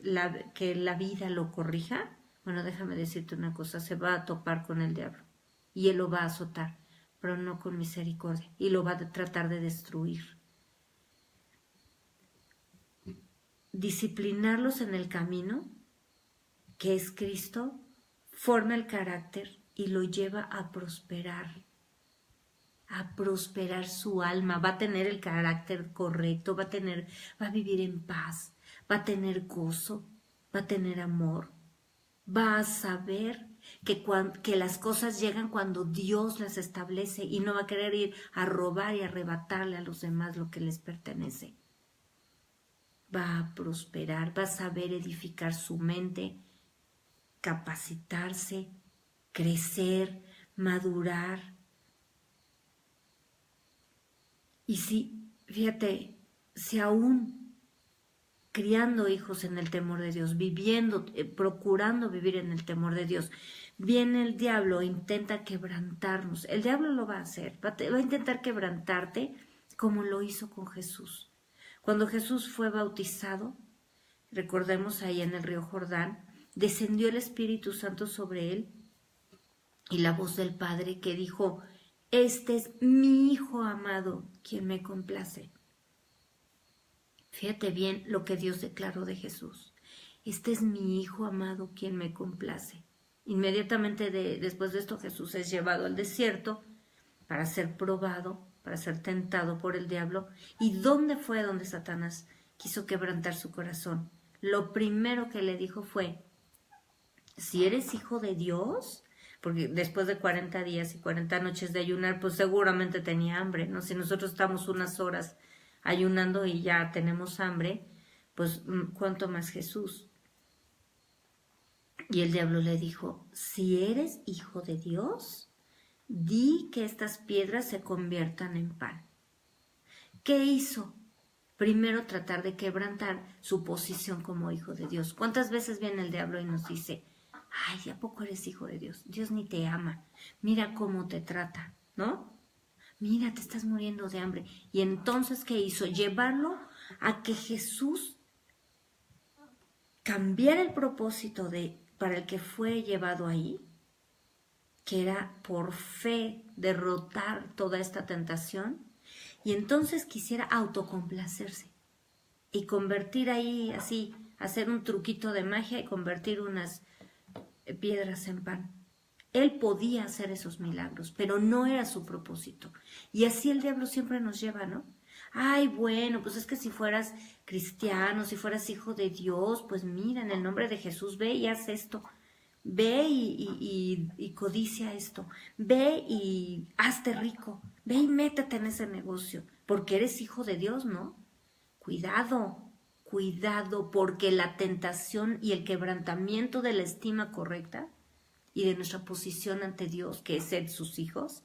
Speaker 1: la vida lo corrija, bueno, déjame decirte una cosa, se va a topar con el diablo y él lo va a azotar, pero no con misericordia, y lo va a tratar de destruir. Disciplinarlos en el camino, que es Cristo, forma el carácter y lo lleva a prosperar su alma, va a tener el carácter correcto, va a vivir en paz, va a tener gozo, va a tener amor, va a saber que las cosas llegan cuando Dios las establece y no va a querer ir a robar y arrebatarle a los demás lo que les pertenece. Va a prosperar, va a saber edificar su mente, capacitarse, crecer, madurar. Y fíjate, si aún criando hijos en el temor de Dios, viviendo, procurando vivir en el temor de Dios, viene el diablo e intenta quebrantarnos. El diablo lo va a hacer, va a intentar quebrantarte como lo hizo con Jesús. Cuando Jesús fue bautizado, recordemos ahí en el río Jordán, descendió el Espíritu Santo sobre él y la voz del Padre que dijo: este es mi Hijo amado, quien me complace. Fíjate bien lo que Dios declaró de Jesús. Este es mi Hijo amado, quien me complace. Inmediatamente después de esto, Jesús es llevado al desierto para ser probado, para ser tentado por el diablo. ¿Y dónde fue donde Satanás quiso quebrantar su corazón? Lo primero que le dijo fue: si eres hijo de Dios, porque después de 40 días y 40 noches de ayunar, pues seguramente tenía hambre, ¿no? Si nosotros estamos unas horas ayunando y ya tenemos hambre, pues ¿cuánto más Jesús? Y el diablo le dijo: si eres hijo de Dios, di que estas piedras se conviertan en pan. ¿Qué hizo? Primero tratar de quebrantar su posición como hijo de Dios. ¿Cuántas veces viene el diablo y nos dice: ay, ¿a poco eres hijo de Dios? Dios ni te ama. Mira cómo te trata, ¿no? Mira, te estás muriendo de hambre. Y entonces, ¿qué hizo? Llevarlo a que Jesús cambiara el propósito para el que fue llevado ahí, que era por fe derrotar toda esta tentación, y entonces quisiera autocomplacerse y convertir ahí así, hacer un truquito de magia y convertir unas piedras en pan. Él podía hacer esos milagros, pero no era su propósito. Y así el diablo siempre nos lleva, ¿no? Ay, bueno, pues es que si fueras cristiano, si fueras hijo de Dios, pues mira, en el nombre de Jesús, ve y haz esto. Ve y codicia esto. Ve y hazte rico. Ve y métete en ese negocio, porque eres hijo de Dios, ¿no? Cuidado, cuidado, porque la tentación y el quebrantamiento de la estima correcta y de nuestra posición ante Dios, que es ser sus hijos,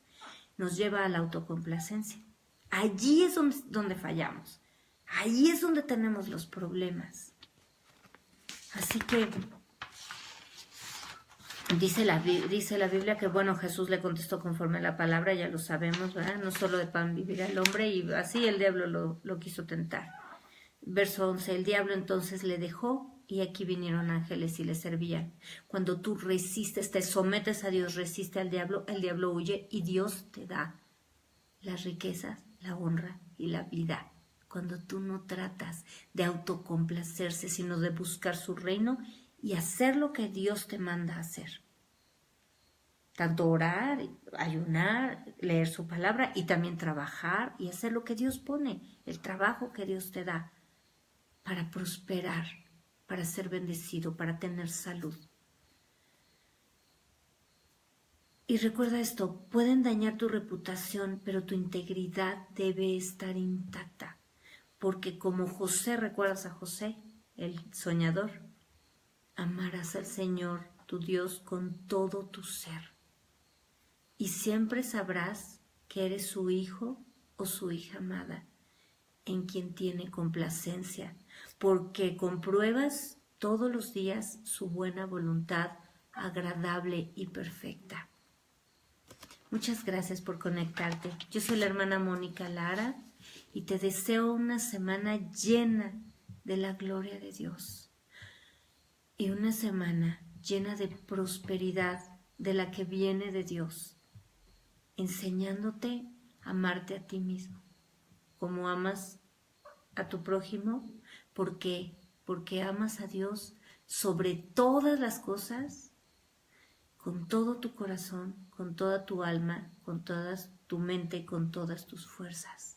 Speaker 1: nos lleva a la autocomplacencia. Allí es donde fallamos. Allí es donde tenemos los problemas. Así que dice la Biblia que, bueno, Jesús le contestó conforme a la palabra, ya lo sabemos, ¿verdad? No solo de pan vivirá el hombre, y así el diablo lo quiso tentar. Verso 11, el diablo entonces le dejó, y aquí vinieron ángeles y le servían. Cuando tú resistes, te sometes a Dios, resiste al diablo, el diablo huye y Dios te da las riquezas, la honra y la vida. Cuando tú no tratas de autocomplacerse, sino de buscar su reino y hacer lo que Dios te manda hacer. Tanto orar, ayunar, leer su palabra y también trabajar y hacer lo que Dios pone, el trabajo que Dios te da para prosperar, para ser bendecido, para tener salud. Y recuerda esto, pueden dañar tu reputación, pero tu integridad debe estar intacta. Porque como José, ¿recuerdas a José, el soñador? Amarás al Señor, tu Dios, con todo tu ser. Y siempre sabrás que eres su hijo o su hija amada, en quien tiene complacencia, porque compruebas todos los días su buena voluntad agradable y perfecta. Muchas gracias por conectarte. Yo soy la hermana Mónica Lara y te deseo una semana llena de la gloria de Dios y una semana llena de prosperidad de la que viene de Dios, enseñándote a amarte a ti mismo, como amas a tu prójimo, porque amas a Dios sobre todas las cosas, con todo tu corazón, con toda tu alma, con toda tu mente, con todas tus fuerzas.